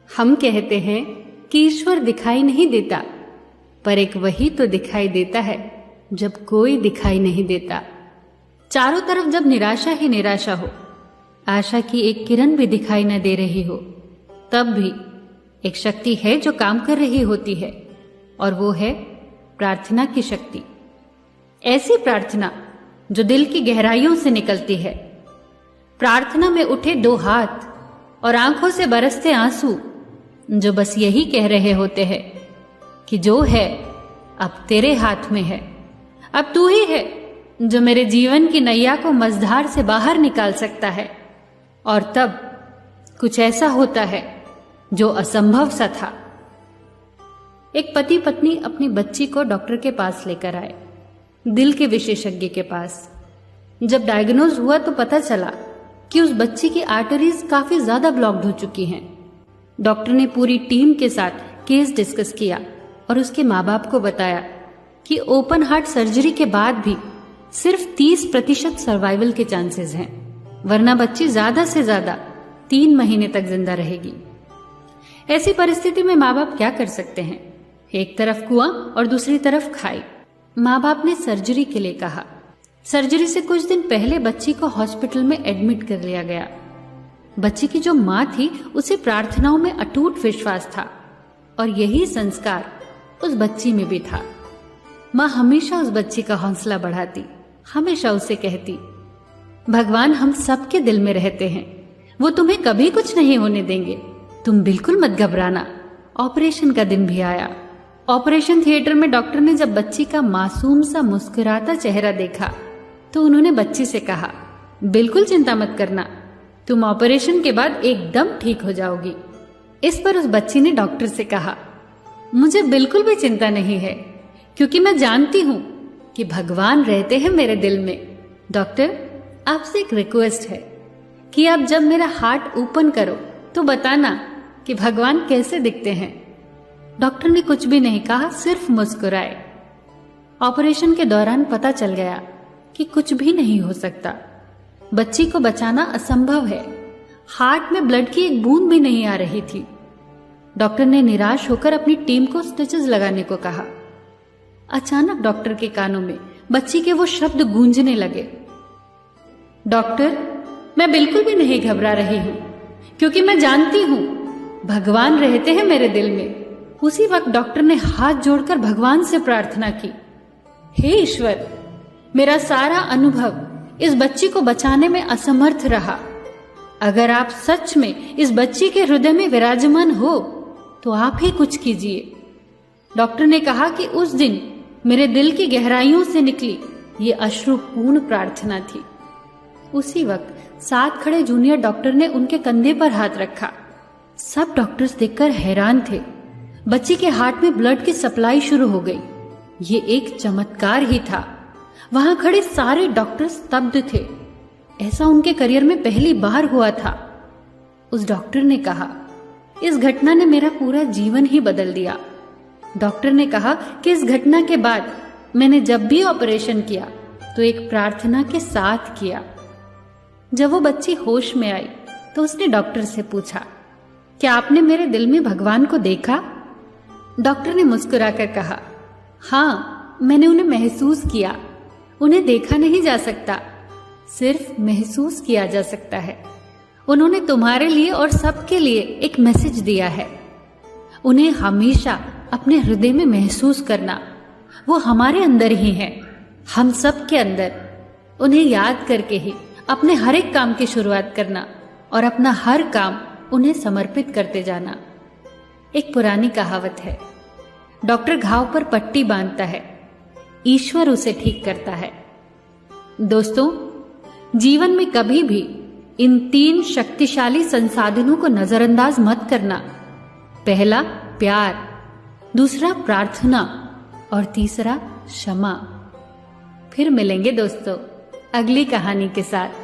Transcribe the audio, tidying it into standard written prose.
हम कहते हैं कि ईश्वर दिखाई नहीं देता, पर एक वही तो दिखाई देता है जब कोई दिखाई नहीं देता। चारों तरफ जब निराशा ही निराशा हो, आशा की एक किरण भी दिखाई न दे रही हो, तब भी एक शक्ति है जो काम कर रही होती है, और वो है प्रार्थना की शक्ति। ऐसी प्रार्थना जो दिल की गहराइयों से निकलती है। प्रार्थना में उठे दो हाथ और आंखों से बरसते आंसू जो बस यही कह रहे होते हैं कि जो है अब तेरे हाथ में है, अब तू ही है जो मेरे जीवन की नैया को मझधार से बाहर निकाल सकता है। और तब कुछ ऐसा होता है जो असंभव सा था। एक पति पत्नी अपनी बच्ची को डॉक्टर के पास लेकर आए, दिल के विशेषज्ञ के पास। जब डायग्नोज हुआ तो पता चला कि उस बच्ची की आर्टरीज काफी ज्यादा ब्लॉक्ड हो चुकी हैं। डॉक्टर ने पूरी टीम के साथ केस डिस्कस किया और उसके माँ बाप को बताया कि ओपन हार्ट सर्जरी के बाद भी सिर्फ 30% सर्वाइवल के चांसेस हैं, वरना बच्ची ज्यादा से ज्यादा 3 महीने तक जिंदा रहेगी। ऐसी परिस्थिति में माँ बाप क्या कर सकते हैं? एक तरफ कुआं और दूसरी तरफ खाई। माँ बाप ने सर्जरी के लिए कहा। सर्जरी से कुछ दिन पहले बच्ची को हॉस्पिटल में एडमिट कर लिया गया। बच्ची की जो माँ थी उसे प्रार्थनाओं में अटूट विश्वास था, और यही संस्कार उस बच्ची में भी था। माँ हमेशा उस बच्ची का हौसला बढ़ाती, हमेशा उसे कहती, भगवान हम सबके दिल में रहते हैं, वो तुम्हें कभी कुछ नहीं होने देंगे, तुम बिल्कुल मत घबराना। ऑपरेशन का दिन भी आया। ऑपरेशन थिएटर में डॉक्टर ने जब बच्ची का मासूम सा मुस्कुराता चेहरा देखा तो उन्होंने बच्ची से कहा, बिल्कुल चिंता मत करना, तुम ऑपरेशन के बाद एकदम ठीक हो जाओगी। इस पर उस बच्ची ने डॉक्टर से कहा, मुझे बिल्कुल भी चिंता नहीं है, क्योंकि मैं जानती हूं कि भगवान रहते हैं मेरे दिल में। डॉक्टर, आपसे एक रिक्वेस्ट है कि आप जब मेरा हार्ट ओपन करो तो बताना कि भगवान कैसे दिखते हैं। डॉक्टर ने कुछ भी नहीं कहा, सिर्फ मुस्कुराए। ऑपरेशन के दौरान पता चल गया कि कुछ भी नहीं हो सकता। बच्ची को बचाना असंभव है। हार्ट में ब्लड की एक बूंद भी नहीं आ रही थी। डॉक्टर ने निराश होकर अपनी टीम को स्टिचेस लगाने को कहा। अचानक डॉक्टर के कानों में बच्ची के वो शब्द गूंजने लगे, डॉक्टर, मैं बिल्कुल भी नहीं घबरा रही हूं, क्योंकि मैं जानती हूं भगवान रहते हैं मेरे दिल में। उसी वक्त डॉक्टर ने हाथ जोड़कर भगवान से प्रार्थना की, हे ईश्वर, मेरा सारा अनुभव इस बच्ची को बचाने में असमर्थ रहा। अगर आप सच में इस बच्ची के हृदय में विराजमान हो तो आप ही कुछ कीजिए। डॉक्टर ने कहा कि उस दिन मेरे दिल की गहराइयों से निकली ये अश्रुपूर्ण प्रार्थना थी। उसी वक्त साथ खड़े जूनियर डॉक्टर ने उनके कंधे पर हाथ रखा। सब डॉक्टर्स देखकर हैरान थे। बच्ची के हार्ट में ब्लड की सप्लाई शुरू हो गई। ये एक चमत्कार ही था। वहां खड़े सारे डॉक्टर स्तब्ध थे। ऐसा उनके करियर में पहली बार हुआ था। उस डॉक्टर ने कहा, इस घटना ने मेरा पूरा जीवन ही बदल दिया। डॉक्टर ने कहा कि इस घटना के बाद मैंने जब भी ऑपरेशन किया तो एक प्रार्थना के साथ किया। जब वो बच्ची होश में आई तो उसने डॉक्टर से पूछा, क्या आपने मेरे दिल में भगवान को देखा? डॉक्टर ने मुस्कुराकर कहा, हाँ, मैंने उन्हें महसूस किया। उन्हें देखा नहीं जा सकता, सिर्फ महसूस किया जा सकता है। उन्होंने तुम्हारे लिए और सबके लिए एक मैसेज दिया है। उन्हें हमेशा अपने हृदय में महसूस करना, वो हमारे अंदर ही है, हम सब के अंदर। उन्हें याद करके ही अपने हर एक काम की शुरुआत करना और अपना हर काम उन्हें समर्पित करते जाना। एक पुरानी कहावत है, डॉक्टर घाव पर पट्टी बांधता है, ईश्वर उसे ठीक करता है। दोस्तों, जीवन में कभी भी इन 3 शक्तिशाली संसाधनों को नजरअंदाज मत करना। पहला प्यार, दूसरा प्रार्थना और तीसरा क्षमा। फिर मिलेंगे दोस्तों अगली कहानी के साथ।